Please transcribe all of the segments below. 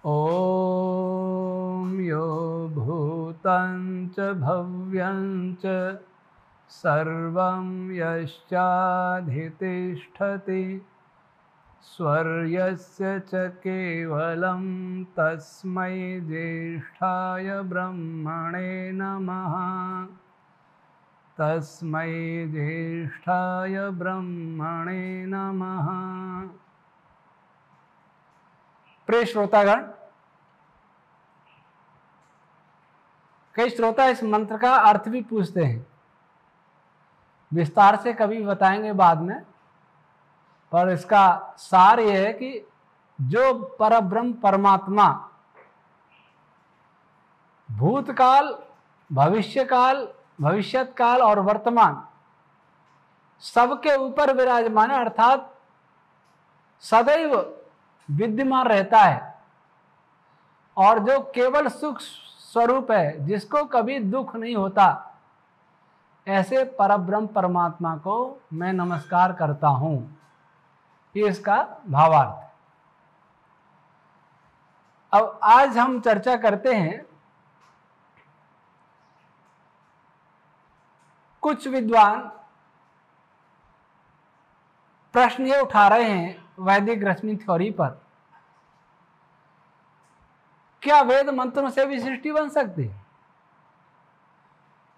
ॐ यो भूतं च भव्यं च सर्वं यश्चाधितिष्ठति स्वर्यस्य च केवलं तस्मै ज्येष्ठाय ब्रह्मणे नमः। तस्मै ज्येष्ठाय ब्रह्मणे नमः। प्रिय श्रोतागण, कई श्रोता इस मंत्र का अर्थ भी पूछते हैं। विस्तार से कभी बताएंगे बाद में, पर इसका सार यह है कि जो परब्रह्म परमात्मा भूतकाल, भविष्यकाल, भविष्यत्काल और वर्तमान सबके ऊपर विराजमान है, अर्थात सदैव विद्यमान रहता है, और जो केवल सुख स्वरूप है, जिसको कभी दुख नहीं होता, ऐसे परब्रह्म परमात्मा को मैं नमस्कार करता हूं। ये इसका भावार्थ है। अब आज हम चर्चा करते हैं, कुछ विद्वान प्रश्न ये उठा रहे हैं वैदिक रश्मि थ्योरी पर, क्या वेद मंत्रों से भी सृष्टि बन सकती है?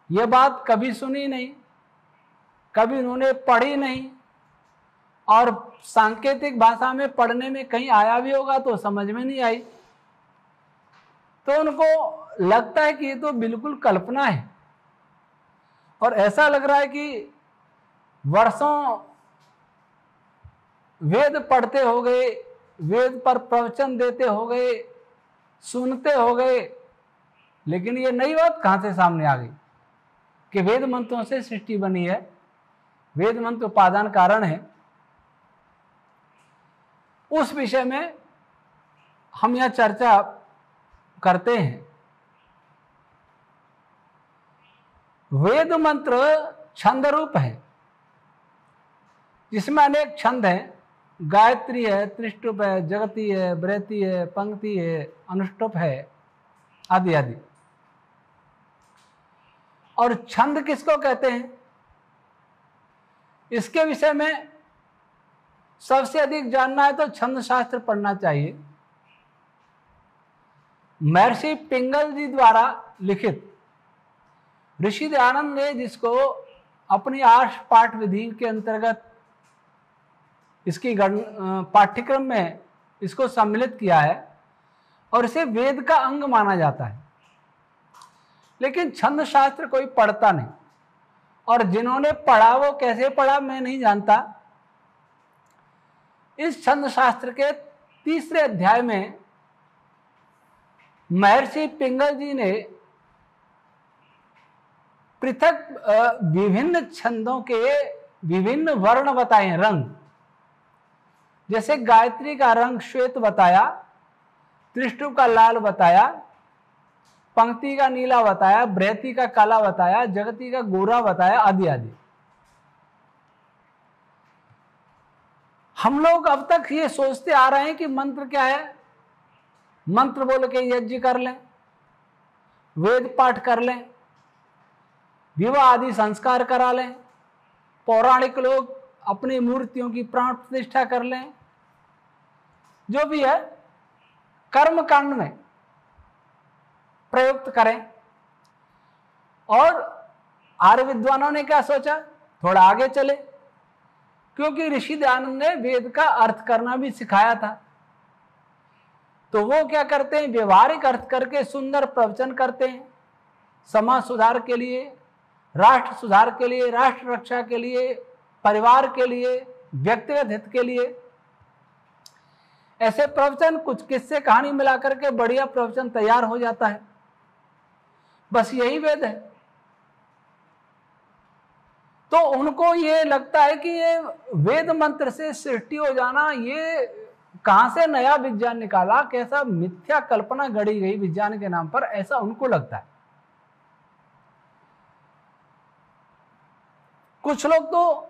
यह बात कभी सुनी नहीं, कभी उन्होंने पढ़ी नहीं, और सांकेतिक भाषा में पढ़ने में कहीं आया भी होगा तो समझ में नहीं आई। तो उनको लगता है कि ये तो बिल्कुल कल्पना है, और ऐसा लग रहा है कि वर्षों वेद पढ़ते हो गए, वेद पर प्रवचन देते हो गए, सुनते हो गए, लेकिन ये नई बात कहां से सामने आ गई कि वेद मंत्रों से सृष्टि बनी है। वेद मंत्र उपादान कारण है। उस विषय में हम यह चर्चा करते हैं। वेद मंत्र छंद रूप है, जिसमें अनेक छंद हैं। गायत्री है, त्रिष्टुप है, जगती है, बृहति है, पंक्ति है, अनुष्टुप है, आदि आदि। और छंद किसको कहते हैं, इसके विषय में सबसे अधिक जानना है तो छंद शास्त्र पढ़ना चाहिए। महर्षि पिंगल जी द्वारा लिखित ऋषि दयानंद ने जिसको अपनी आर्ष पाठ विधि के अंतर्गत इसकी पाठ्यक्रम में इसको सम्मिलित किया है, और इसे वेद का अंग माना जाता है। लेकिन छंद शास्त्र कोई पढ़ता नहीं, और जिन्होंने पढ़ा वो कैसे पढ़ा मैं नहीं जानता। इस छंद शास्त्र के 3रे अध्याय में महर्षि पिंगल जी ने पृथक विभिन्न छंदों के विभिन्न वर्ण बताए हैं, रंग। जैसे गायत्री का रंग श्वेत बताया, त्रिष्टुप का लाल बताया, पंक्ति का नीला बताया, बृहति का काला बताया, जगती का गोरा बताया, आदि आदि। हम लोग अब तक ये सोचते आ रहे हैं कि मंत्र क्या है, मंत्र बोल के यज्ञ कर लें, वेद पाठ कर लें, विवाह आदि संस्कार करा लें, पौराणिक लोग अपनी मूर्तियों की प्राण प्रतिष्ठा कर लें, जो भी है कर्म कांड में प्रयुक्त करें। और आर्य विद्वानों ने क्या सोचा, थोड़ा आगे चले, क्योंकि ऋषि दयानंद ने वेद का अर्थ करना भी सिखाया था। तो वो क्या करते हैं, व्यवहारिक अर्थ करके सुंदर प्रवचन करते हैं, समाज सुधार के लिए, राष्ट्र सुधार के लिए, राष्ट्र रक्षा के लिए, परिवार के लिए, व्यक्तिगत हित के लिए। ऐसे प्रवचन कुछ किस्से कहानी मिलाकर के बढ़िया प्रवचन तैयार हो जाता है। बस यही वेद है। तो उनको ये लगता है कि ये वेद मंत्र से सृष्टि हो जाना, ये कहां से नया विज्ञान निकाला, कैसा मिथ्या कल्पना गढ़ी गई विज्ञान के नाम पर, ऐसा उनको लगता है। कुछ लोग तो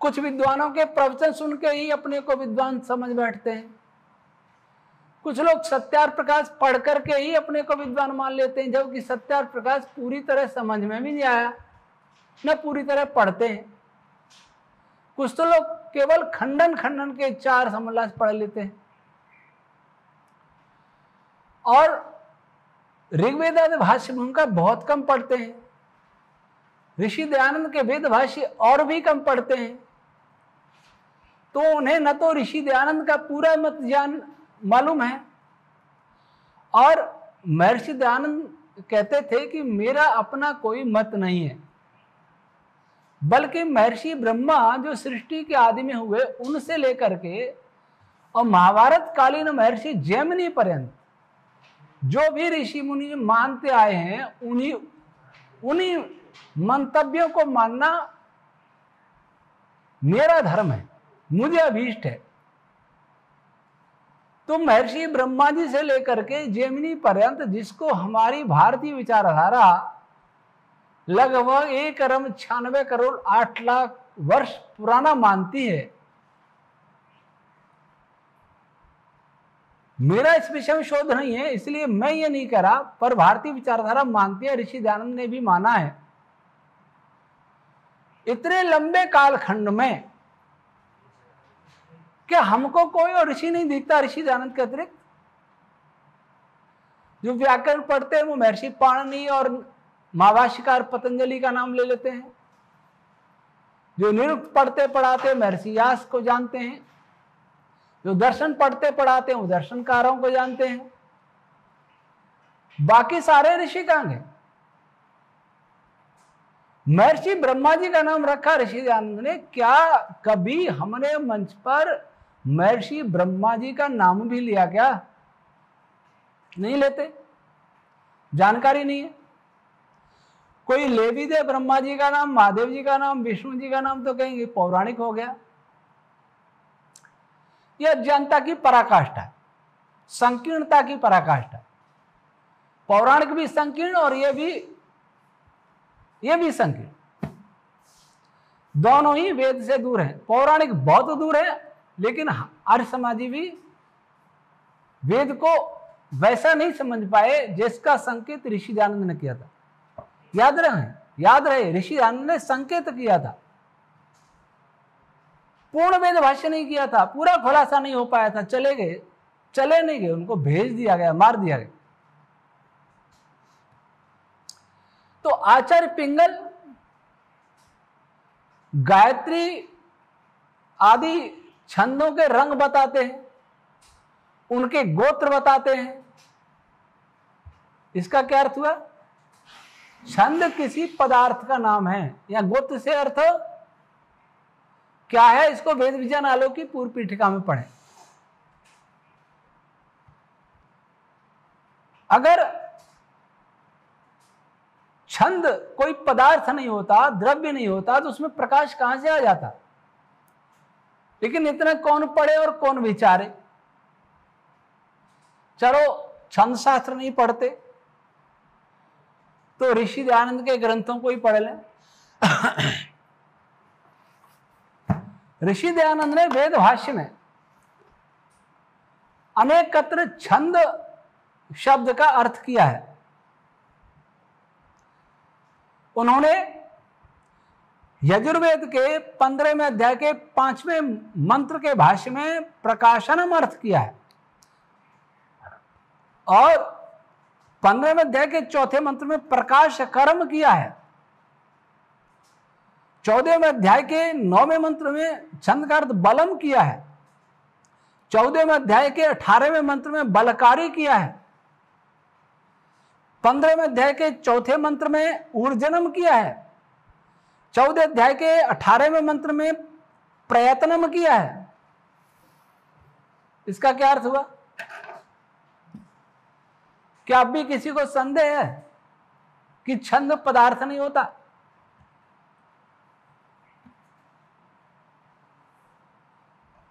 कुछ विद्वानों के प्रवचन सुन के ही अपने को विद्वान समझ बैठते हैं। कुछ लोग सत्यार्थ प्रकाश पढ़ करके ही अपने को विद्वान मान लेते हैं, जबकि सत्यार्थ प्रकाश पूरी तरह समझ में भी नहीं आया, न पूरी तरह पढ़ते हैं। कुछ तो लोग केवल खंडन खंडन के 4 समोल्लास पढ़ लेते हैं और ऋग्वेद आदि भाष्य उनका बहुत कम पढ़ते हैं। ऋषि दयानंद के वेद भाष्य और भी कम पढ़ते हैं। तो उन्हें न तो ऋषि दयानंद का पूरा मत ज्ञान मालूम है, और महर्षि दयानंद कहते थे कि मेरा अपना कोई मत नहीं है, बल्कि महर्षि ब्रह्मा जो सृष्टि के आदि में हुए उनसे लेकर के और महाभारत कालीन महर्षि जैमिनी पर्यंत जो भी ऋषि मुनि मानते आए हैं, उन्हीं मंतव्यों को मानना मेरा धर्म है, मुझे अभीष्ट है। तो महर्षि ब्रह्मा जी से लेकर के जैमिनी पर्यंत जिसको हमारी भारतीय विचारधारा लगभग 1,96 करोड़ 8 लाख वर्ष पुराना मानती है, मेरा इस विषय में शोध नहीं है, इसलिए मैं ये नहीं कह रहा, पर भारतीय विचारधारा मानती है, ऋषि दयानंद ने भी माना है। इतने लंबे कालखंड में क्या हमको कोई और ऋषि नहीं दिखता ऋषि दयानंद के अतिरिक्त? जो व्याकरण पढ़ते हैं वो महर्षि पाणिनि और महाभाष्यकार पतंजलि का नाम ले लेते हैं। जो निरुक्त पढ़ते पढ़ाते महर्षि व्यास को जानते हैं। जो दर्शन पढ़ते पढ़ाते हैं वो दर्शनकारों को जानते हैं। बाकी सारे ऋषि कहां गए? महर्षि ब्रह्मा जी का नाम रखा ऋषि दयानंद ने, क्या कभी हमने मंच पर महर्षि ब्रह्मा जी का नाम भी लिया क्या? नहीं लेते, जानकारी नहीं है। कोई ले भी दे ब्रह्मा जी का नाम, महादेव जी का नाम, विष्णु जी का नाम, तो कहेंगे पौराणिक हो गया। यह अज्ञानता की पराकाष्ठा है, संकीर्णता की पराकाष्ठा है। पौराणिक भी संकीर्ण और यह भी संकीर्ण, दोनों ही वेद से दूर हैं। पौराणिक बहुत दूर है, लेकिन आर्य समाजी भी वेद को वैसा नहीं समझ पाए जिसका संकेत ऋषि दयानंद ने किया था। याद रहे ऋषि दयानंद ने संकेत किया था, पूर्ण वेद भाष्य नहीं किया था, पूरा खुलासा नहीं हो पाया था, चले नहीं गए, उनको भेज दिया गया, मार दिया गया। तो आचार्य पिंगल गायत्री आदि छंदों के रंग बताते हैं, उनके गोत्र बताते हैं। इसका क्या अर्थ हुआ? छंद किसी पदार्थ का नाम है, या गोत्र से अर्थ क्या है, इसको वेद विज्ञान आलोक की पूर्व पीठिका में पढ़ें। अगर छंद कोई पदार्थ नहीं होता, द्रव्य नहीं होता, तो उसमें प्रकाश कहां से आ जाता? लेकिन इतना कौन पढ़े और कौन विचारे? चलो छंद शास्त्र नहीं पढ़ते तो ऋषि दयानंद के ग्रंथों को ही पढ़ लें। ऋषि दयानंद ने वेद भाष्य में अनेकत्र छंद शब्द का अर्थ किया है। उन्होंने यजुर्वेद के 15वें अध्याय के 5वें मंत्र के भाष्य में प्रकाशनम अर्थ किया है, और 15वें अध्याय के 4थे मंत्र में प्रकाश कर्म किया है। 14वें अध्याय के 9वें मंत्र में छंद का अर्थ बलम किया है। 14वें अध्याय के 18वें मंत्र में बलकारी किया है। 15वें अध्याय के 4थे मंत्र में ऊर्जनम किया है। 14वें अध्याय के 18वें मंत्र में प्रयत्नम किया है। इसका क्या अर्थ हुआ? क्या अब भी किसी को संदेह है कि छंद पदार्थ नहीं होता?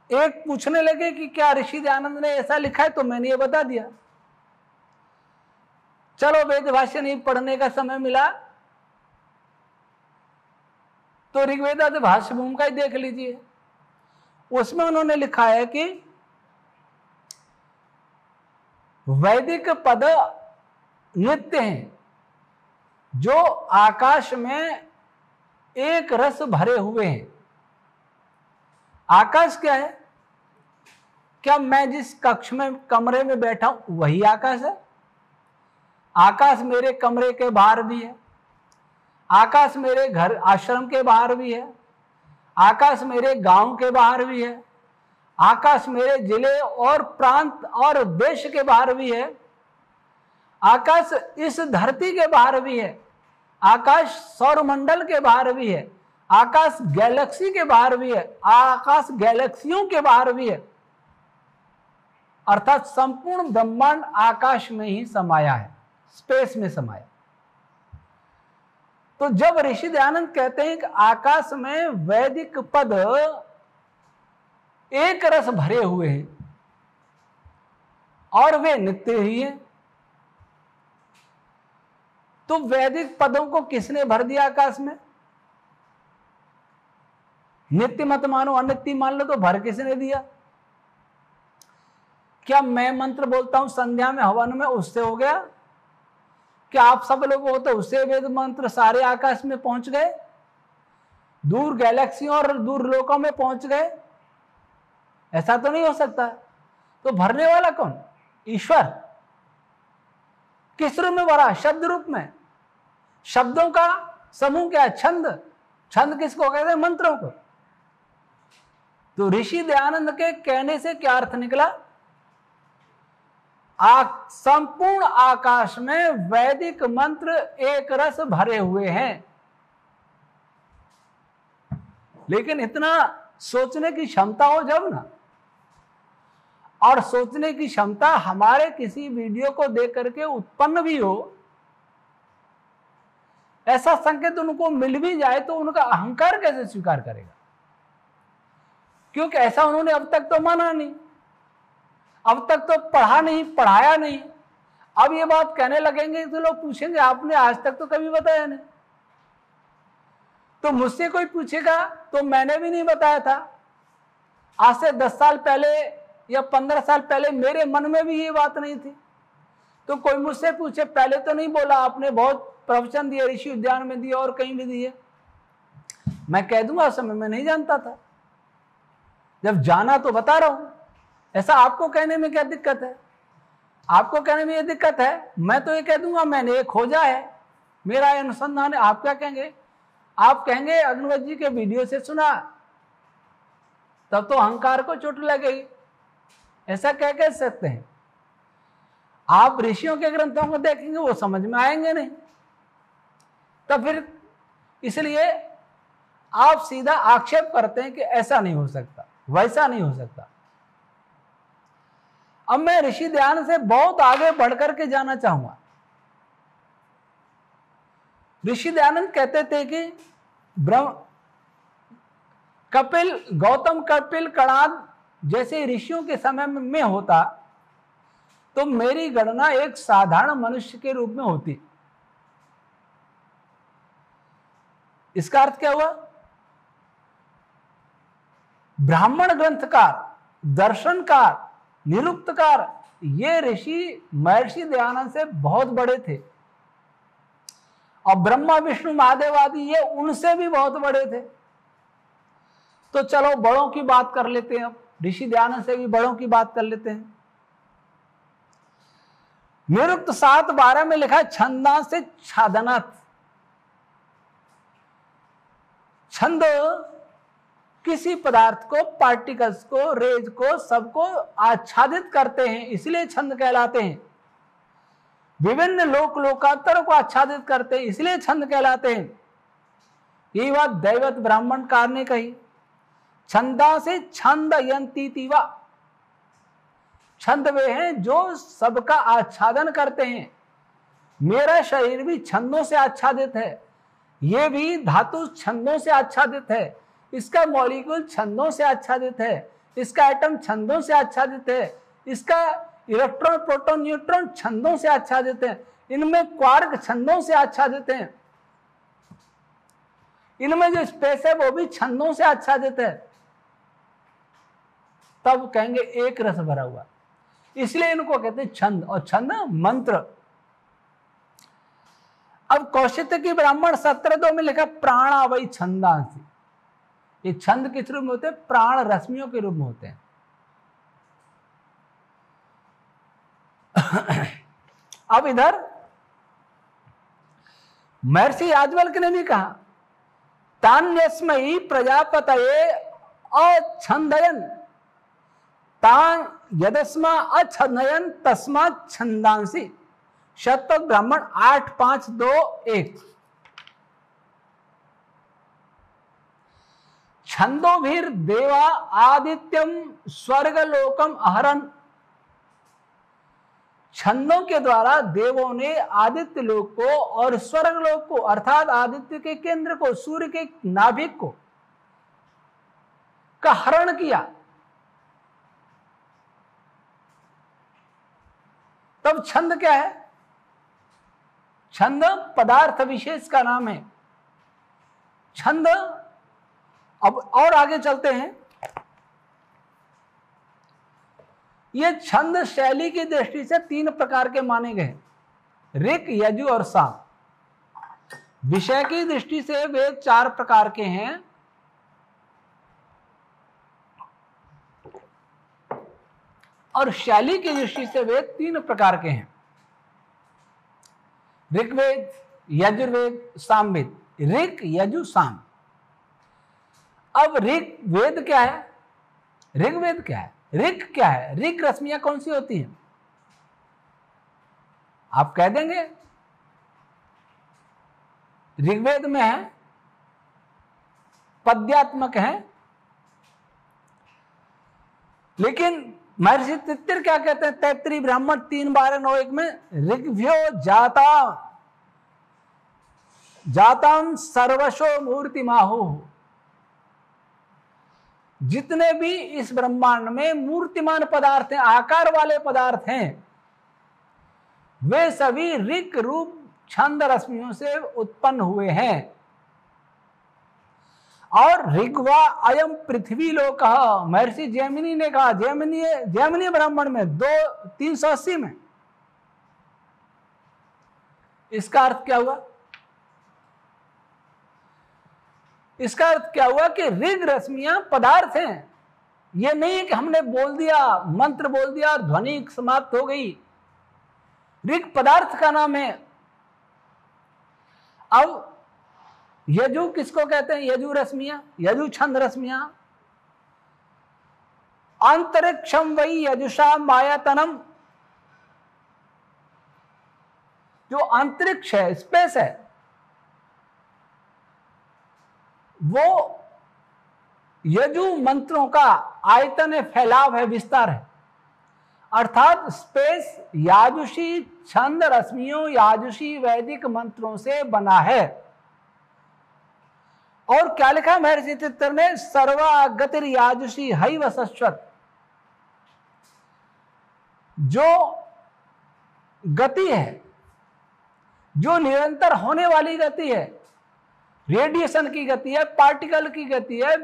एक पूछने लगे कि क्या ऋषि दयानंद ने ऐसा लिखा है, तो मैंने ये बता दिया। चलो वेद भाष्य नहीं पढ़ने का समय मिला तो ऋग्वेद आदि भाष्य भूमिका ही देख लीजिए। उसमें उन्होंने लिखा है कि वैदिक पद नित्य हैं जो आकाश में एक रस भरे हुए हैं। आकाश क्या है? क्या मैं जिस कक्ष में कमरे में बैठा हूं वही आकाश है? आकाश मेरे कमरे के बाहर भी है, आकाश मेरे घर आश्रम के बाहर भी है, आकाश मेरे गांव के बाहर भी है, आकाश मेरे जिले और प्रांत और देश के बाहर भी है, आकाश इस धरती के बाहर भी है, आकाश सौरमंडल के बाहर भी है, आकाश गैलेक्सी के बाहर भी है, आकाश गैलेक्सियों के बाहर भी है। अर्थात संपूर्ण ब्रह्मांड आकाश में ही समाया है, स्पेस में समाया। तो जब ऋषि दयानंद कहते हैं कि आकाश में वैदिक पद एक रस भरे हुए हैं और वे नित्य ही हैं, तो वैदिक पदों को किसने भर दिया आकाश में? नित्य मत मानो, अनित्य मान लो, तो भर किसने दिया? क्या मैं मंत्र बोलता हूं संध्या में हवन में, उससे हो गया? क्या आप सब लोग होते उससे वेद मंत्र सारे आकाश में पहुंच गए, दूर गैलेक्सियों और दूर लोकों में पहुंच गए? ऐसा तो नहीं हो सकता। तो भरने वाला कौन? ईश्वर। किस रूप में भरा? शब्द रूप में। शब्दों का समूह क्या? छंद। छंद किसको कहते हैं? मंत्रों को। तो ऋषि दयानंद के कहने से क्या अर्थ निकला? संपूर्ण आकाश में वैदिक मंत्र एक रस भरे हुए हैं। लेकिन इतना सोचने की क्षमता हो जब ना, और सोचने की क्षमता हमारे किसी वीडियो को देख करके उत्पन्न भी हो, ऐसा संकेत उनको मिल भी जाए तो उनका अहंकार कैसे स्वीकार करेगा? क्योंकि ऐसा उन्होंने अब तक तो माना नहीं, अब तक तो पढ़ा नहीं, पढ़ाया नहीं। अब ये बात कहने लगेंगे तो लोग पूछेंगे आपने आज तक तो कभी बताया नहीं। तो मुझसे कोई पूछेगा तो मैंने भी नहीं बताया था। आज से 10 साल पहले या 15 साल पहले मेरे मन में भी ये बात नहीं थी। तो कोई मुझसे पूछे पहले तो नहीं बोला आपने, बहुत प्रवचन दिए, ऋषि उद्यान में दिए और कहीं भी दिए, मैं कह दूंगा उस समय मैं नहीं जानता था, जब जाना तो बता रहा हूं। ऐसा आपको कहने में क्या दिक्कत है? आपको कहने में ये दिक्कत है? मैं तो ये कह दूंगा मैंने ये खोजा है, मेरा अनुसंधान है। आप क्या कहेंगे? आप कहेंगे अग्निवत जी के वीडियो से सुना, तब तो अहंकार को चोट लगेगी। ऐसा कह सकते हैं? आप ऋषियों के ग्रंथों को देखेंगे वो समझ में आएंगे नहीं। तो फिर इसलिए आप सीधा आक्षेप करते हैं कि ऐसा नहीं हो सकता, वैसा नहीं हो सकता। अब मैं ऋषि दयानंद से बहुत आगे बढ़कर के जाना चाहूंगा। ऋषि दयानंद कहते थे कि गौतम कपिल कणाद जैसे ऋषियों के समय में होता तो मेरी गणना एक साधारण मनुष्य के रूप में होती। इसका अर्थ क्या हुआ? ब्राह्मण ग्रंथकार, दर्शनकार, निरुक्तकार, ये ऋषि महर्षि दयानंद से बहुत बड़े थे। और ब्रह्मा विष्णु महादेव आदि ये उनसे भी बहुत बड़े थे। तो चलो बड़ों की बात कर लेते हैं। अब ऋषि दयानंद से भी बड़ों की बात कर लेते हैं। निरुक्त 7:12 में लिखा है छंदा से छादनात्। छंद किसी पदार्थ को, पार्टिकल्स को, रेज को, सबको आच्छादित करते हैं, इसलिए छंद कहलाते हैं। विभिन्न लोक लोकांतरों को आच्छादित करते हैं, इसलिए छंद कहलाते हैं। यही बात दैवत ब्राह्मणकार ने कही। छंदा से छंद यंतीतिवा। छंद वे हैं जो सबका आच्छादन करते हैं। मेरा शरीर भी छंदों से आच्छादित है, ये भी धातु छंदों से आच्छादित है, इसका मॉलिक्यूल छंदों से आच्छादित है, इसका एटम छंदों से आच्छादित है, इसका इलेक्ट्रॉन प्रोटॉन न्यूट्रॉन छंदों से आच्छादित है, इनमें क्वार्क छंदों से आच्छादित हैं, इनमें जो स्पेस है वो भी छंदों से आच्छादित है। तब कहेंगे एक रस भरा हुआ। इसलिए इनको कहते हैं छंद, और छंद मंत्र। अब कौशिक ब्राह्मण 17:2 में लिखा प्राणा वही छंदांसी। ये छंद किस रूप में होते हैं? प्राण रश्मियों के रूप में होते हैं। अब इधर महर्षि याज्ञवल्क्य ने भी कहा तान्यस्मै प्रजापतये अछंदयन तान यदस्मा अछंदयन तस्मात् छंदांसी। शतपथ ब्राह्मण 8:5-2-1। छंदोभिर देवा आदित्यम स्वर्गलोकम अहरन। छंदों के द्वारा देवों ने आदित्य लोक को और स्वर्गलोक को अर्थात आदित्य के केंद्र को, सूर्य के नाभिक को का हरण किया। तब छंद क्या है? छंद पदार्थ विशेष का नाम है। छंद, अब और आगे चलते हैं। ये छंद शैली की दृष्टि से 3 प्रकार के माने गए, ऋक, यजु और साम। विषय की दृष्टि से वे 4 प्रकार के हैं। और शैली की दृष्टि से वे 3 प्रकार के हैं, ऋग्वेद, यजुर्वेद, सामवेद। ऋक, यजु, साम। अब ऋग वेद क्या है? ऋग्वेद क्या है? ऋग क्या है? ऋग रश्मियां कौन सी होती हैं? आप कह देंगे ऋग्वेद में है, पद्यात्मक है। लेकिन महर्षि तित्तिर क्या कहते हैं? तैत्तिरीय ब्राह्मण 3:12-9-1 में ऋग्भ्यो जातां सर्वशो मूर्तिमाहु। जितने भी इस ब्रह्मांड में मूर्तिमान पदार्थ हैं, आकार वाले पदार्थ हैं, वे सभी ऋक रूप छंद रश्मियों से उत्पन्न हुए हैं। और ऋग्वा अयम पृथ्वी लोक, महर्षि जैमिनी ने कहा, जैमिनी ब्राह्मण में 380 में। इसका अर्थ क्या हुआ? इसका अर्थ क्या हुआ कि ऋग रश्मियां पदार्थ हैं। ये नहीं कि हमने बोल दिया, मंत्र बोल दिया और ध्वनि समाप्त हो गई। ऋग पदार्थ का नाम है। अब यजु किसको कहते हैं? यजु रश्मियां, यजु छंद रश्मियां। अंतरिक्षम वही यजुषा मायातनम। जो अंतरिक्ष है, स्पेस है, वो यजु मंत्रों का आयतन है, फैलाव है, विस्तार है। अर्थात स्पेस याजुषी छंद रश्मियों, याजुषी वैदिक मंत्रों से बना है। और क्या लिखा महर्षि तित्तर ने? सर्वा गतिर याजुषी हैव शश्वत। जो गति है, जो निरंतर होने वाली गति है, रेडिएशन की गति है, पार्टिकल की गति है,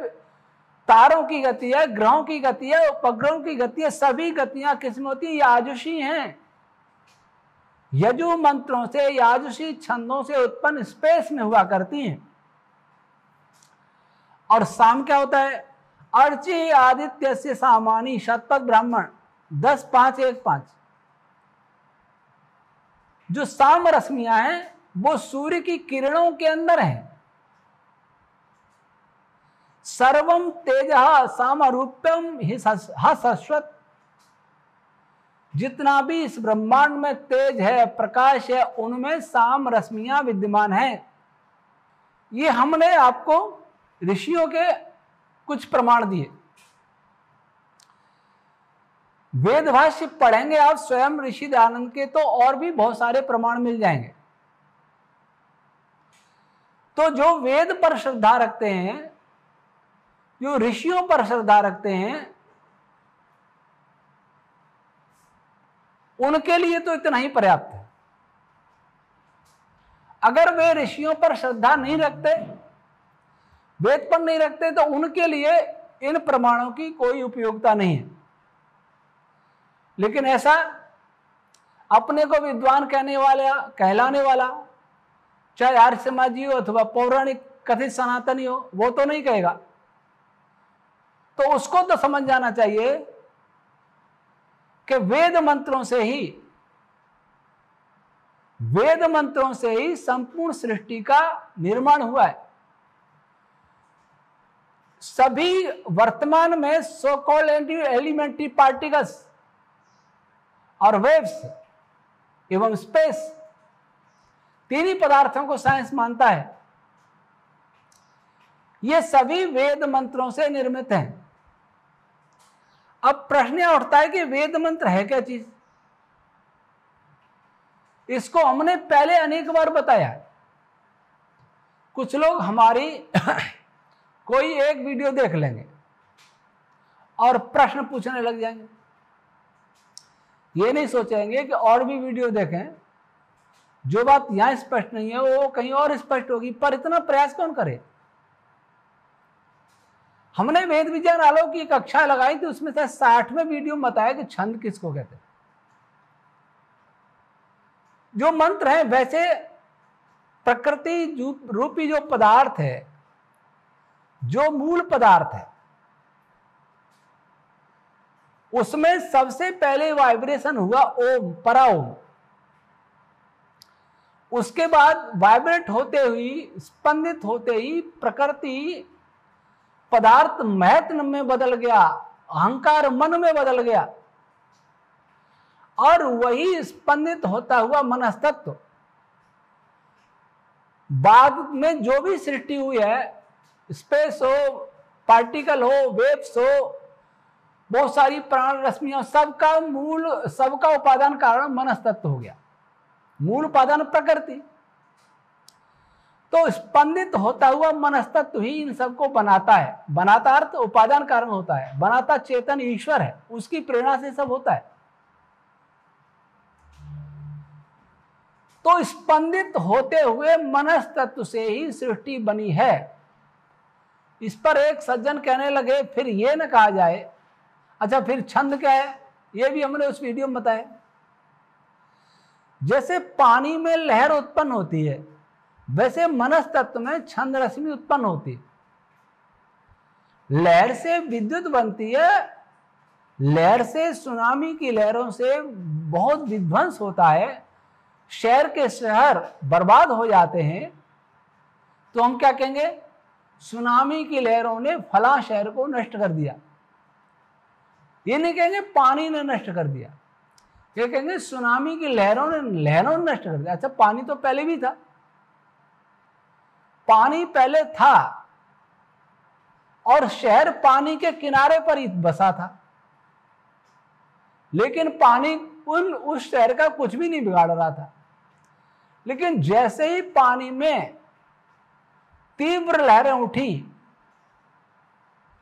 तारों की गति है, ग्रहों की गति है, उपग्रहों की गति है, सभी गतियां किसमें होती है? याजुषी हैं। यजु मंत्रों से, याजुषी छंदों से उत्पन्न स्पेस में हुआ करती हैं। और साम क्या होता है? अर्चि आदित्य से सामानी। शतपथ ब्राह्मण 10:5-1-5। जो साम रश्मियां हैं वो सूर्य की किरणों के अंदर है। सर्वम तेज सामरूप्यम ही शश्वत। जितना भी इस ब्रह्मांड में तेज है, प्रकाश है, उनमें साम रश्मियां विद्यमान हैं। ये हमने आपको ऋषियों के कुछ प्रमाण दिए। वेद भाष्य पढ़ेंगे आप स्वयं ऋषि दयानंद के, तो और भी बहुत सारे प्रमाण मिल जाएंगे। तो जो वेद पर श्रद्धा रखते हैं, जो ऋषियों पर श्रद्धा रखते हैं, उनके लिए तो इतना ही पर्याप्त है। अगर वे ऋषियों पर श्रद्धा नहीं रखते, वेद पर नहीं रखते, तो उनके लिए इन प्रमाणों की कोई उपयोगिता नहीं है। लेकिन ऐसा अपने को विद्वान कहलाने वाला, चाहे आर्य समाजी हो अथवा पौराणिक कथित सनातनी हो, वो तो नहीं कहेगा। तो उसको तो समझ जाना चाहिए कि वेद मंत्रों से ही संपूर्ण सृष्टि का निर्माण हुआ है। सभी वर्तमान में सो कॉल्ड एलिमेंट्री पार्टिकल्स और वेव्स एवं स्पेस, तीन ही पदार्थों को साइंस मानता है। ये सभी वेद मंत्रों से निर्मित हैं। अब प्रश्न यह उठता है कि वेद मंत्र है क्या चीज? इसको हमने पहले अनेक बार बताया है। कुछ लोग हमारी कोई एक वीडियो देख लेंगे और प्रश्न पूछने लग जाएंगे, ये नहीं सोचेंगे कि और भी वीडियो देखें, जो बात यहां स्पष्ट नहीं है वो कहीं और स्पष्ट होगी। पर इतना प्रयास कौन करे? हमने वेद विज्ञान आलोक की कक्षा लगाई थी, उसमें से 60वें वीडियो में बताया कि छंद किसको कहते हैं। जो मंत्र है, वैसे प्रकृति रूपी जो पदार्थ है, जो मूल पदार्थ है, उसमें सबसे पहले वाइब्रेशन हुआ ओम, परा ओम। उसके बाद वाइब्रेट होते हुई, स्पंदित होते ही प्रकृति पदार्थ महत्व में बदल गया, अहंकार मन में बदल गया, और वही स्पंदित होता हुआ मनस्तत्व बाद में जो भी सृष्टि हुई है, स्पेस हो, पार्टिकल हो, वेव्स हो, बहुत सारी प्राण रश्मियां, सबका मूल, सबका उपादान कारण मनस्तत्व हो गया। मूल उपादान प्रकृति। तो स्पंदित होता हुआ मनस्तत्व ही इन सबको बनाता है। बनाता अर्थ उपादान कारण होता है, बनाता चेतन ईश्वर है, उसकी प्रेरणा से सब होता है। तो स्पंदित होते हुए मनस्तत्व से ही सृष्टि बनी है। इस पर एक सज्जन कहने लगे, फिर ये न कहा जाए, अच्छा फिर छंद क्या है? ये भी हमने उस वीडियो में बताया। जैसे पानी में लहर उत्पन्न होती है, वैसे मनस्तत्व में छंद रश्मि उत्पन्न होती है। लहर से विद्युत बनती है, लहर से, सुनामी की लहरों से बहुत विध्वंस होता है, शहर के शहर बर्बाद हो जाते हैं। तो हम क्या कहेंगे? सुनामी की लहरों ने फलां शहर को नष्ट कर दिया। ये नहीं कहेंगे पानी ने नष्ट कर दिया, ये कहेंगे सुनामी की लहरों ने नष्ट कर दिया। अच्छा, पानी तो पहले भी था, पानी पहले था और शहर पानी के किनारे पर ही बसा था, लेकिन पानी उस शहर का कुछ भी नहीं बिगाड़ रहा था। लेकिन जैसे ही पानी में तीव्र लहरें उठी,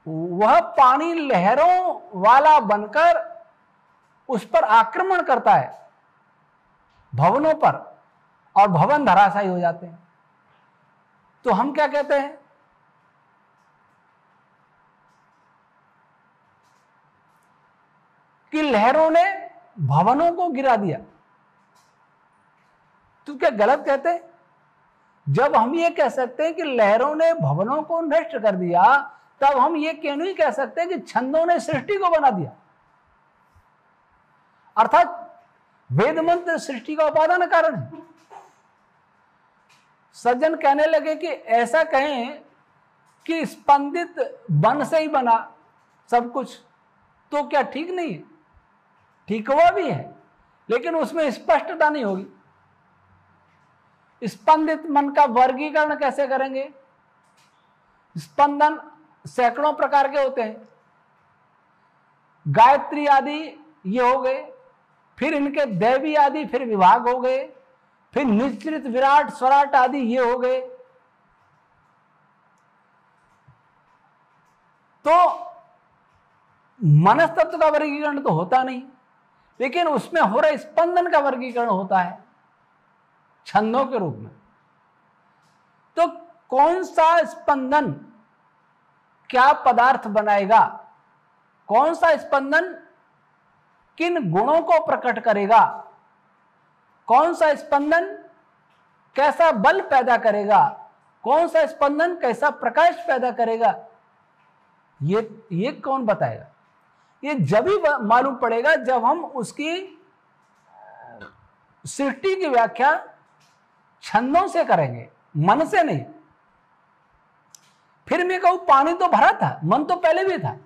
वह पानी लहरों वाला बनकर उस पर आक्रमण करता है, भवनों पर, और भवन धराशायी हो जाते हैं। तो हम क्या कहते हैं? कि लहरों ने भवनों को गिरा दिया। तो क्या गलत कहते हैं? जब हम ये कह सकते हैं कि लहरों ने भवनों को नष्ट कर दिया, तब हम ये क्यों नहीं कह सकते कि छंदों ने सृष्टि को बना दिया? अर्थात वेद मंत्र सृष्टि का उपादान कारण है। सज्जन कहने लगे कि ऐसा कहें कि स्पंदित बन से ही बना सब कुछ, तो क्या ठीक नहीं है? ठीक हुआ भी है, लेकिन उसमें स्पष्टता नहीं होगी। स्पंदित मन का वर्गीकरण कैसे करेंगे? स्पंदन सैकड़ों प्रकार के होते हैं, गायत्री आदि ये हो गए, फिर इनके दैवी आदि फिर विभाग हो गए, फिर निश्चित विराट स्वराट आदि ये हो गए। तो मनस्तत्व का वर्गीकरण तो होता नहीं, लेकिन उसमें हो रहा स्पंदन का वर्गीकरण होता है छंदों के रूप में। तो कौन सा स्पंदन क्या पदार्थ बनाएगा? कौन सा स्पंदन किन गुणों को प्रकट करेगा, कौन सा स्पंदन कैसा बल पैदा करेगा, कौन सा स्पंदन कैसा प्रकाश पैदा करेगा, ये कौन बताएगा? ये जब ही मालूम पड़ेगा जब हम उसकी सृष्टि की व्याख्या छंदों से करेंगे, मन से नहीं। फिर मैं कहूं पानी तो भरा था, मन तो पहले भी था,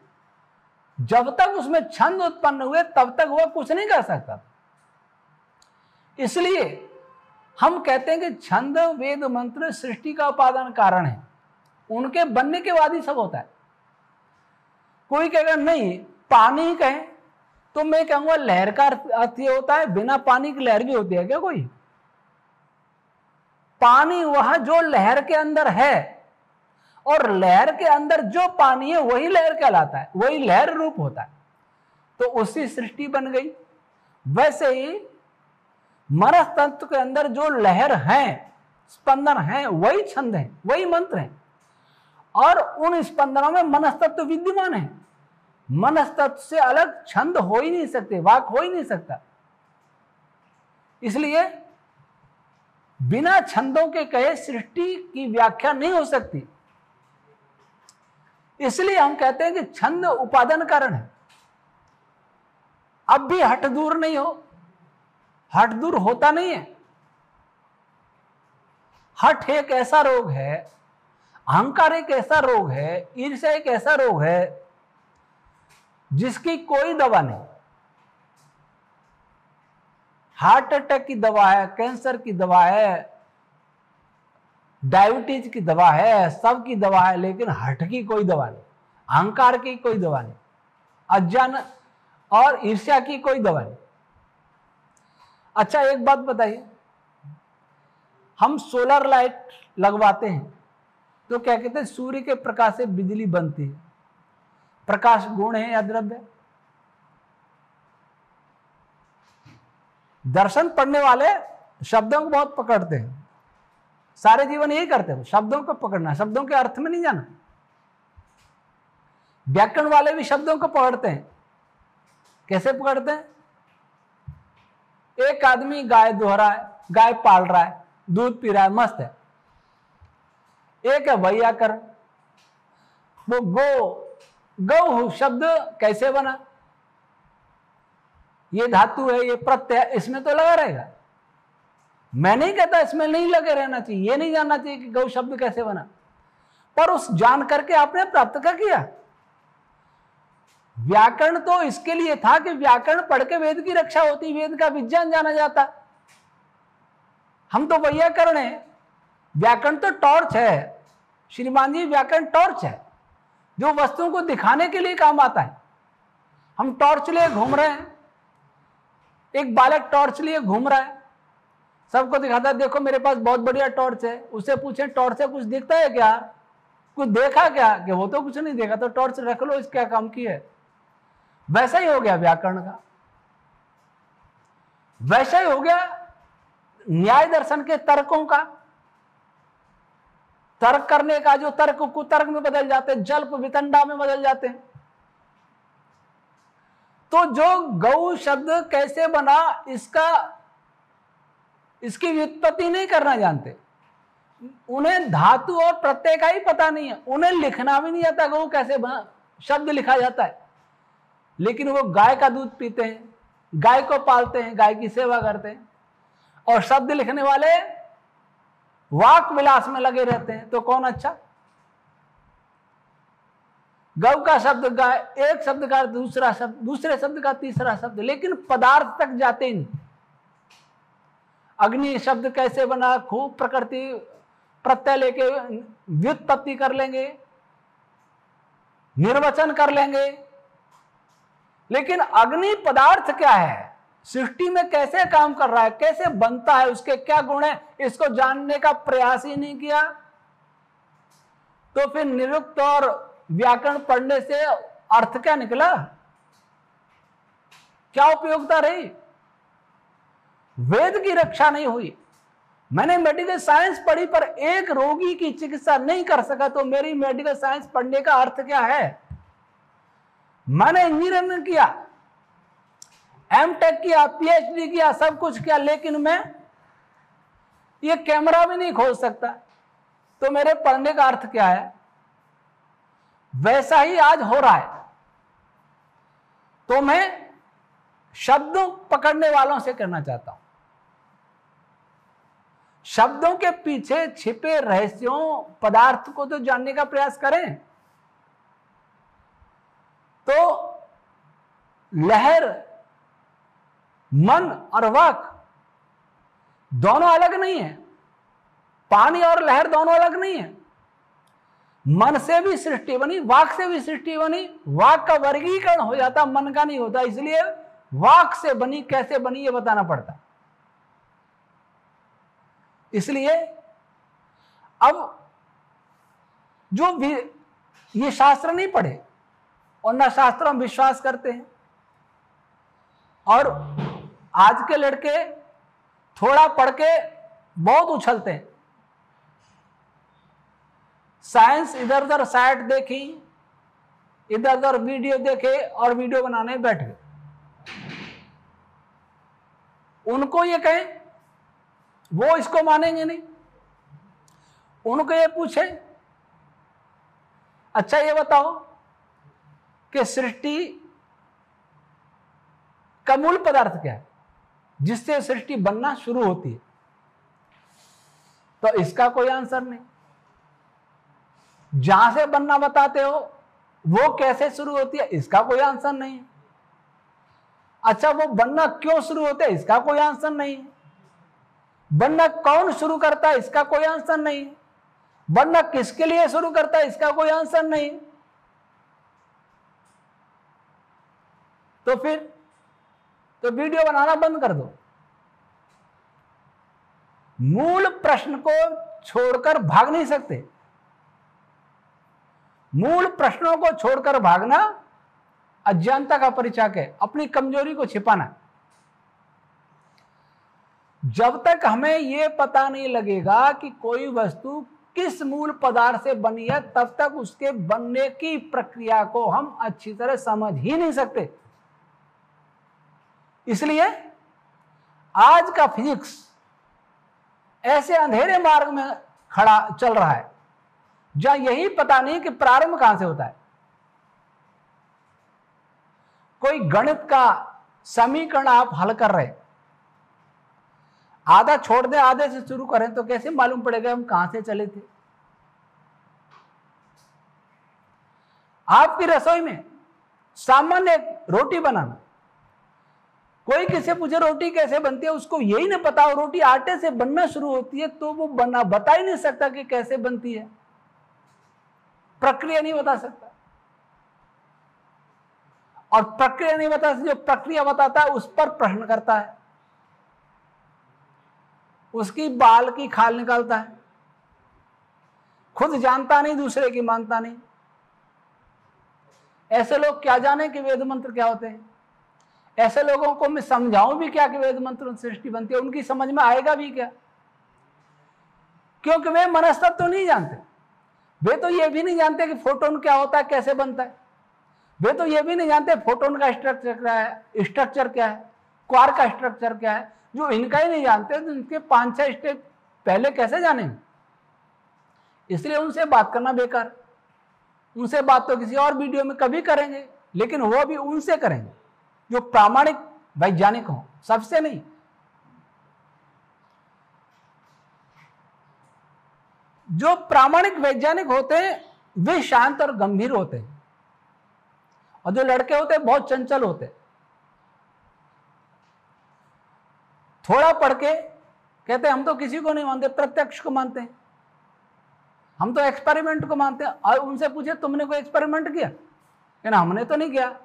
जब तक उसमें छंद उत्पन्न हुए तब तक वह कुछ नहीं कर सकता। इसलिए हम कहते हैं कि छंद, वेद, मंत्र सृष्टि का उपादान कारण है, उनके बनने के बाद ही सब होता है। कोई कहेगा नहीं पानी कहे तो मैं कहूंगा लहर का अर्थ ये होता है, बिना पानी की लहर भी होती है क्या? कोई पानी वह जो लहर के अंदर है, और लहर के अंदर जो पानी है वही लहर कहलाता है, वही लहर रूप होता है, तो उसकी सृष्टि बन गई। वैसे ही मनस तत्व के अंदर जो लहर है, स्पंदन है, वही छंद है, वही मंत्र है, और उन स्पंदनों में मनस तत्व विद्यमान है। मनस तत्व से अलग छंद हो ही नहीं सकते, वाक हो ही नहीं सकता। इसलिए बिना छंदों के कहे सृष्टि की व्याख्या नहीं हो सकती। इसलिए हम कहते हैं कि छंद उपादान कारण है। अब भी हठ दूर नहीं हो, हठ दूर होता नहीं है। हठ एक ऐसा रोग है, अहंकार एक ऐसा रोग है, ईर्ष्या एक ऐसा रोग है जिसकी कोई दवा नहीं। हार्ट अटैक की दवा है, कैंसर की दवा है, डायबिटीज की दवा है, सब की दवा है, लेकिन हठ की कोई दवा नहीं, अहंकार की कोई दवा नहीं, अज्ञान और ईर्ष्या की कोई दवा नहीं। अच्छा एक बात बताइए, हम सोलर लाइट लगवाते हैं तो क्या कहते हैं? सूर्य के प्रकाश से बिजली बनती है। प्रकाश गुण है या द्रव्य? दर्शन पढ़ने वाले शब्दों को बहुत पकड़ते हैं, सारे जीवन यही करते हैं, शब्दों को पकड़ना, शब्दों के अर्थ में नहीं जाना। व्याकरण वाले भी शब्दों को पकड़ते हैं। कैसे पकड़ते हैं? एक आदमी गाय दोह रहा है, गाय पाल रहा है, दूध पी रहा है, मस्त है। एक है वैयाकरण, वो गौ शब्द कैसे बना, ये धातु है, ये प्रत्यय, इसमें तो लगा रहेगा। मैं नहीं कहता इसमें नहीं लगे रहना चाहिए, ये नहीं जानना चाहिए कि गौ शब्द कैसे बना, पर उस जान करके आपने प्राप्त क्या किया? व्याकरण तो इसके लिए था कि व्याकरण पढ़ के वेद की रक्षा होती, वेद का विज्ञान जाना जाता। हम तो वैयाकरण है, व्याकरण तो टॉर्च है श्रीमान जी, व्याकरण टॉर्च है जो वस्तुओं को दिखाने के लिए काम आता है। हम टॉर्च लिए घूम रहे हैं, एक बालक टॉर्च लिए घूम रहा है, सबको दिखाता है देखो मेरे पास बहुत बढ़िया टॉर्च है। उससे पूछे टॉर्च से कुछ दिखता है क्या, कुछ देखा क्या? कि वो तो कुछ नहीं देखा, तो टॉर्च रख लो, इसका काम की है। वैसा ही हो गया व्याकरण का, वैसा ही हो गया न्याय दर्शन के तर्कों का। तर्क करने का जो तर्क कुतर्क में बदल जाते हैं, जल्प वितंडा में बदल जाते हैं। तो जो गौ शब्द कैसे बना, इसकी व्युत्पत्ति नहीं करना जानते, उन्हें धातु और प्रत्यय का ही पता नहीं है, उन्हें लिखना भी नहीं आता गौ कैसे शब्द लिखा जाता है। लेकिन वो गाय का दूध पीते हैं, गाय को पालते हैं, गाय की सेवा करते हैं, और शब्द लिखने वाले वाक विलास में लगे रहते हैं। तो कौन अच्छा? गौ का शब्द गाय, एक शब्द का दूसरा शब्द, दूसरे शब्द का तीसरा शब्द, लेकिन पदार्थ तक जाते ही नहीं। अग्नि शब्द कैसे बना, खूब प्रकृति प्रत्यय लेके व्युत्पत्ति कर लेंगे, निर्वचन कर लेंगे, लेकिन अग्नि पदार्थ क्या है, सृष्टि में कैसे काम कर रहा है, कैसे बनता है, उसके क्या गुण है, इसको जानने का प्रयास ही नहीं किया। तो फिर निरुक्त और व्याकरण पढ़ने से अर्थ क्या निकला, क्या उपयोगिता रही? वेद की रक्षा नहीं हुई। मैंने मेडिकल साइंस पढ़ी पर एक रोगी की चिकित्सा नहीं कर सका, तो मेरी मेडिकल साइंस पढ़ने का अर्थ क्या है? मैंने इंजीनियरिंग किया, एमटेक किया, पीएचडी किया, सब कुछ किया, लेकिन मैं ये कैमरा भी नहीं खोल सकता, तो मेरे पढ़ने का अर्थ क्या है? वैसा ही आज हो रहा है। तो मैं शब्दों पकड़ने वालों से कहना चाहता हूं, शब्दों के पीछे छिपे रहस्यों, पदार्थ को तो जानने का प्रयास करें। तो लहर, मन और वाक दोनों अलग नहीं है। पानी और लहर दोनों अलग नहीं है। मन से भी सृष्टि बनी, वाक से भी सृष्टि बनी। वाक का वर्गीकरण हो जाता, मन का नहीं होता, इसलिए वाक से बनी, कैसे बनी ये बताना पड़ता। इसलिए अब जो भी ये शास्त्र नहीं पढ़े और न शास्त्रों में विश्वास करते हैं, और आज के लड़के थोड़ा पढ़ के बहुत उछलते हैं, साइंस इधर उधर साइट देखी, इधर उधर वीडियो देखे और वीडियो बनाने बैठ गए। उनको ये कहें, वो इसको मानेंगे नहीं। उनको ये पूछे, अच्छा ये बताओ कि सृष्टि का मूल पदार्थ क्या है जिससे सृष्टि बनना शुरू होती है? तो इसका कोई आंसर नहीं। जहां से बनना बताते हो वो कैसे शुरू होती है, इसका कोई आंसर नहीं है। अच्छा, वो बनना क्यों शुरू होता है, इसका कोई आंसर नहीं है। बनना कौन शुरू करता है, इसका कोई आंसर नहीं है। बनना किसके लिए शुरू करता है, इसका कोई आंसर नहीं। तो फिर तो वीडियो बनाना बंद कर दो। मूल प्रश्न को छोड़कर भाग नहीं सकते। मूल प्रश्नों को छोड़कर भागना अज्ञानता का परिचायक है, अपनी कमजोरी को छिपाना। जब तक हमें यह पता नहीं लगेगा कि कोई वस्तु किस मूल पदार्थ से बनी है, तब तक उसके बनने की प्रक्रिया को हम अच्छी तरह समझ ही नहीं सकते। इसलिए आज का फिजिक्स ऐसे अंधेरे मार्ग में खड़ा चल रहा है जहां यही पता नहीं कि प्रारंभ कहां से होता है। कोई गणित का समीकरण आप हल कर रहे, आधा छोड़ दें, आधे से शुरू करें, तो कैसे मालूम पड़ेगा हम कहां से चले थे? आपकी रसोई में सामान्य रोटी बनाना, कोई किसी पूछे रोटी कैसे बनती है, उसको यही नहीं पता, रोटी आटे से बनना शुरू होती है, तो वो बता ही नहीं सकता कि कैसे बनती है, प्रक्रिया नहीं बता सकता। और प्रक्रिया नहीं बता सकता, जो प्रक्रिया बताता है उस पर प्रश्न करता है, उसकी बाल की खाल निकालता है, खुद जानता नहीं, दूसरे की मानता नहीं। ऐसे लोग क्या जाने कि वेद मंत्र क्या होते हैं? ऐसे लोगों को मैं समझाऊं भी क्या कि वेद मंत्र सृष्टि बनती है? उनकी समझ में आएगा भी क्या? क्योंकि वे मनस्तत्व तो नहीं जानते। वे तो ये भी नहीं जानते कि फोटोन क्या होता है, कैसे बनता है। वे तो ये भी नहीं जानते फोटोन का स्ट्रक्चर क्या है, क्वार्क का स्ट्रक्चर क्या है। जो इनका ही नहीं जानते तो इनके 5-6 स्टेप पहले कैसे जानेंगे? इसलिए उनसे बात करना बेकार। उनसे बात तो किसी और वीडियो में कभी करेंगे, लेकिन वो भी उनसे करेंगे जो प्रामाणिक वैज्ञानिक हो, सबसे नहीं। जो प्रामाणिक वैज्ञानिक होते हैं वे शांत और गंभीर होते हैं, और जो लड़के होते हैं बहुत चंचल होते हैं। थोड़ा पढ़ के कहते हैं हम तो किसी को नहीं मानते, प्रत्यक्ष को मानते हैं, हम तो एक्सपेरिमेंट को मानते हैं। और उनसे पूछे तुमने कोई एक्सपेरिमेंट किया? कहना हमने तो नहीं किया,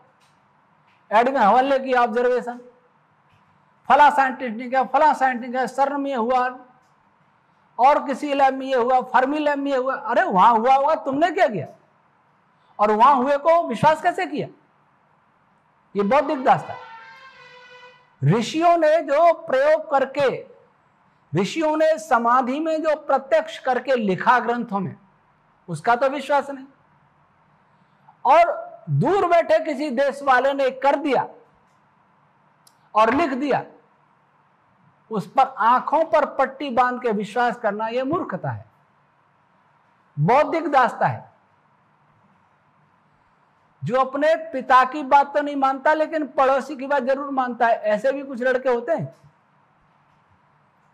एडविन हवल ने किया ऑब्जर्वेशन, फला साइंटिस्ट ने किया, फला साइंटिस्ट ने किया, सर्न में हुआ, और किसी लैब में ये हुआ, फर्मी लैब में ये हुआ। अरे वहां हुआ होगा, तुमने क्या किया? और वहां हुए को विश्वास कैसे किया? ये बौद्धिक दास्ता। ऋषियों ने जो प्रयोग करके, ऋषियों ने समाधि में जो प्रत्यक्ष करके लिखा ग्रंथों में, उसका तो विश्वास नहीं। और दूर बैठे किसी देश वाले ने कर दिया, और लिख दिया, उस पर आंखों पर पट्टी बांध के विश्वास करना यह मूर्खता है, बौद्धिक दास्ता है। जो अपने पिता की बात तो नहीं मानता लेकिन पड़ोसी की बात जरूर मानता है, ऐसे भी कुछ लड़के होते हैं।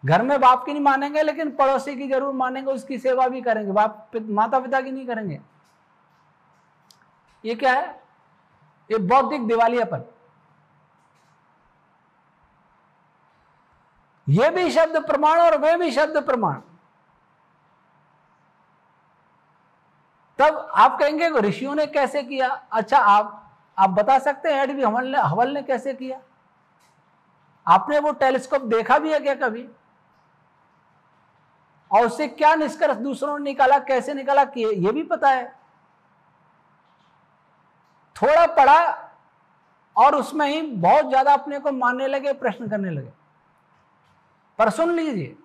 घर में बाप की नहीं मानेंगे लेकिन पड़ोसी की जरूर मानेंगे, उसकी सेवा भी करेंगे, माता पिता की नहीं करेंगे। ये क्या है? ये बौद्धिक दिवालियापन। ये भी शब्द प्रमाण और वे भी शब्द प्रमाण। तब आप कहेंगे ऋषियों ने कैसे किया? अच्छा, आप बता सकते हैं एडवी हवल ने कैसे किया? आपने वो टेलीस्कोप देखा भी है क्या कभी? और उससे क्या निष्कर्ष दूसरों ने निकाला, कैसे निकाला, ये भी पता है? थोड़ा पढ़ा और उसमें ही बहुत ज्यादा अपने को मानने लगे, प्रश्न करने लगे। पर सुन लीजिए,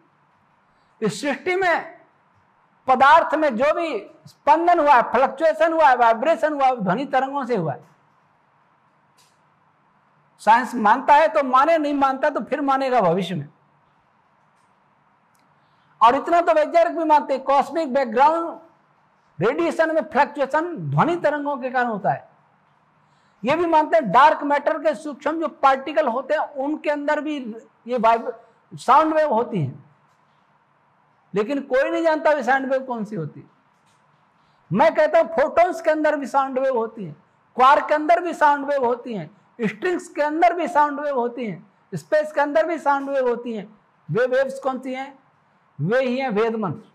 इस सृष्टि में पदार्थ में जो भी स्पंदन हुआ है, फ्लक्चुएशन हुआ है, वाइब्रेशन हुआ है, ध्वनि तरंगों से हुआ है। साइंस मानता है तो माने, नहीं मानता तो फिर मानेगा भविष्य में। और इतना तो वैज्ञानिक भी मानते हैं, कॉस्मिक बैकग्राउंड रेडिएशन में फ्लक्चुएशन ध्वनि तरंगों के कारण होता है। ये भी मानते हैं डार्क मैटर के सूक्ष्म जो पार्टिकल होते हैं उनके अंदर भी ये साउंड वेव होती हैं, लेकिन कोई नहीं जानता वे साउंड वेव कौन सी होती है। मैं कहता हूं फोटॉन्स के अंदर भी साउंड वेव होती हैं, क्वार्क के अंदर भी साउंड वेव होती हैं, स्ट्रिंग्स के अंदर भी साउंड वेव होती हैं, स्पेस के अंदर भी साउंड वेव होती हैं। वे वेव्स कौन सी हैं? वे ही हैं वेद मंत्र।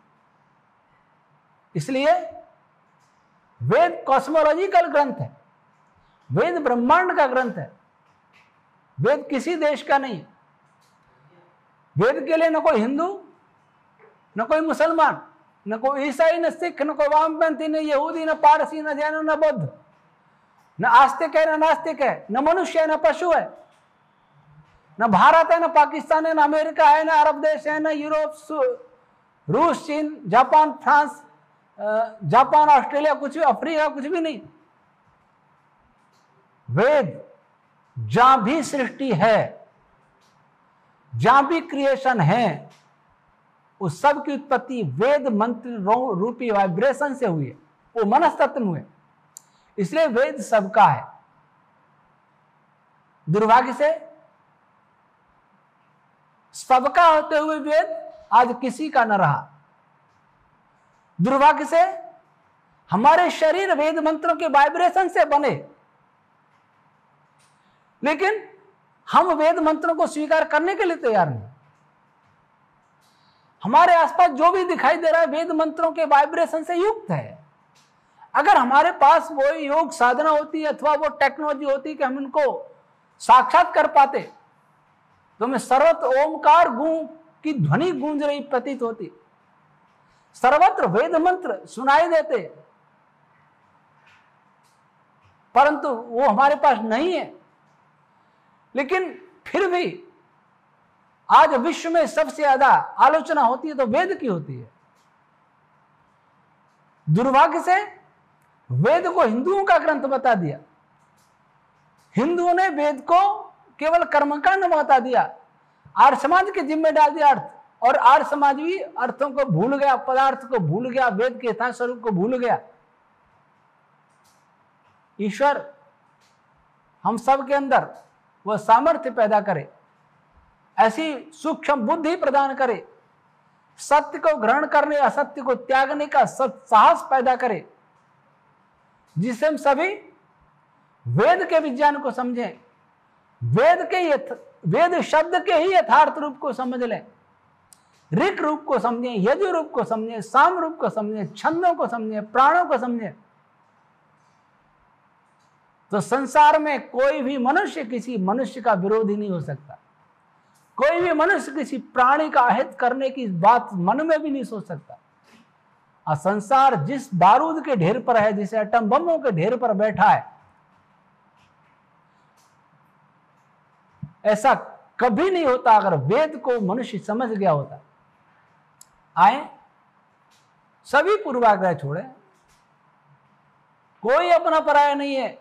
इसलिए वेद कॉस्मोलॉजिकल ग्रंथ है, वेद ब्रह्मांड का ग्रंथ है, वेद किसी देश का नहीं। वेद के लिए न कोई हिंदू, न कोई मुसलमान, न कोई ईसाई, न सिख, न कोई वामपंथी, न यहूदी, न पारसी, न जैन, न बौद्ध, न आस्तिक है, न नास्तिक है, न मनुष्य है, न पशु है, न भारत है, न पाकिस्तान है, न अमेरिका है, न अरब देश है, न यूरोप, रूस, चीन, जापान, फ्रांस, जापान, ऑस्ट्रेलिया, कुछ भी, अफ्रीका, कुछ भी नहीं। वेद जहां भी सृष्टि है, जहां भी क्रिएशन है, उस सब की उत्पत्ति वेद मंत्र रूपी वाइब्रेशन से हुई है, वो मनस्तत्व में हुए। इसलिए वेद सबका है। दुर्भाग्य से सबका होते हुए वेद आज किसी का न रहा। दुर्भाग्य से हमारे शरीर वेद मंत्रों के वाइब्रेशन से बने, लेकिन हम वेद मंत्रों को स्वीकार करने के लिए तैयार नहीं। हमारे आसपास जो भी दिखाई दे रहा है वेद मंत्रों के वाइब्रेशन से युक्त है। अगर हमारे पास वो योग साधना होती अथवा वो टेक्नोलॉजी होती कि हम इनको साक्षात कर पाते, तो हमें सर्वत्र ओमकार की ध्वनि गूंज रही प्रतीत होती, सर्वत्र वेद मंत्र सुनाई देते, परंतु वो हमारे पास नहीं है। लेकिन फिर भी आज विश्व में सबसे ज्यादा आलोचना होती है तो वेद की होती है। दुर्भाग्य से वेद को हिंदुओं का ग्रंथ बता दिया। हिंदुओं ने वेद को केवल कर्मकांड बता दिया, आर्य समाज के जिम्मे डाल दिया अर्थ, और आर्य समाज भी अर्थों को भूल गया, पदार्थ को भूल गया, वेद के यथार्थ स्वरूप को भूल गया। ईश्वर हम सब के अंदर वह सामर्थ्य पैदा करे, ऐसी सूक्ष्म बुद्धि प्रदान करे, सत्य को ग्रहण करने, असत्य को त्यागने का साहस पैदा करे, जिससे हम सभी वेद के विज्ञान को समझें, वेद शब्द के ही यथार्थ रूप को समझ लें, ऋक रूप को समझें, यजु रूप को समझें, साम रूप को समझें, छंदों को समझें, प्राणों को समझें, तो संसार में कोई भी मनुष्य किसी मनुष्य का विरोधी नहीं हो सकता। कोई भी मनुष्य किसी प्राणी का अहित करने की बात मन में भी नहीं सोच सकता। और संसार जिस बारूद के ढेर पर है, जिसे एटम बमों के ढेर पर बैठा है, ऐसा कभी नहीं होता अगर वेद को मनुष्य समझ गया होता। आए सभी पूर्वाग्रह छोड़े, कोई अपना पराया नहीं है।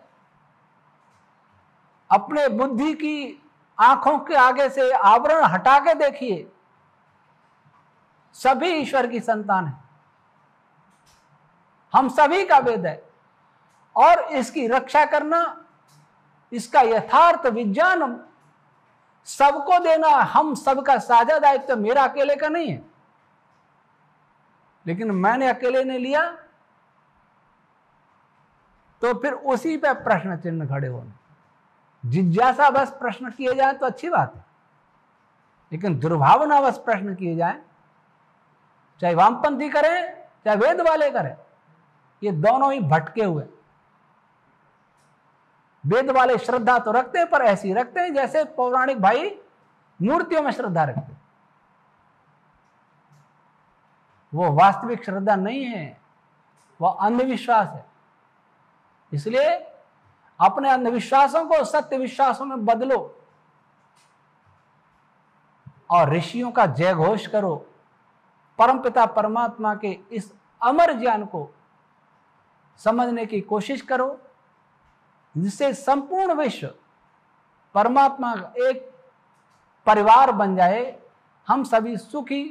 अपने बुद्धि की आंखों के आगे से आवरण हटा के देखिए, सभी ईश्वर की संतान है, हम सभी का वेद है। और इसकी रक्षा करना, इसका यथार्थ विज्ञान सबको देना हम सबका साझा दायित्व, मेरा अकेले का नहीं है। लेकिन मैंने अकेले ने लिया तो फिर उसी पे प्रश्न चिन्ह खड़े होने। जिज्ञासा बस प्रश्न किए जाए तो अच्छी बात है, लेकिन दुर्भावना बस प्रश्न किए जाए, चाहे वामपंथी करें चाहे वेद वाले करें, ये दोनों ही भटके हुए। वेद वाले श्रद्धा तो रखते हैं, पर ऐसी रखते हैं जैसे पौराणिक भाई मूर्तियों में श्रद्धा रखते हैं। वो वास्तविक श्रद्धा नहीं है, वह अंधविश्वास है। इसलिए अपने अंधविश्वासों को सत्य विश्वासों में बदलो और ऋषियों का जय घोष करो। परमपिता परमात्मा के इस अमर ज्ञान को समझने की कोशिश करो, जिससे संपूर्ण विश्व परमात्मा का एक परिवार बन जाए, हम सभी सुखी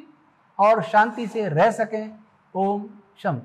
और शांति से रह सकें। ओम शम।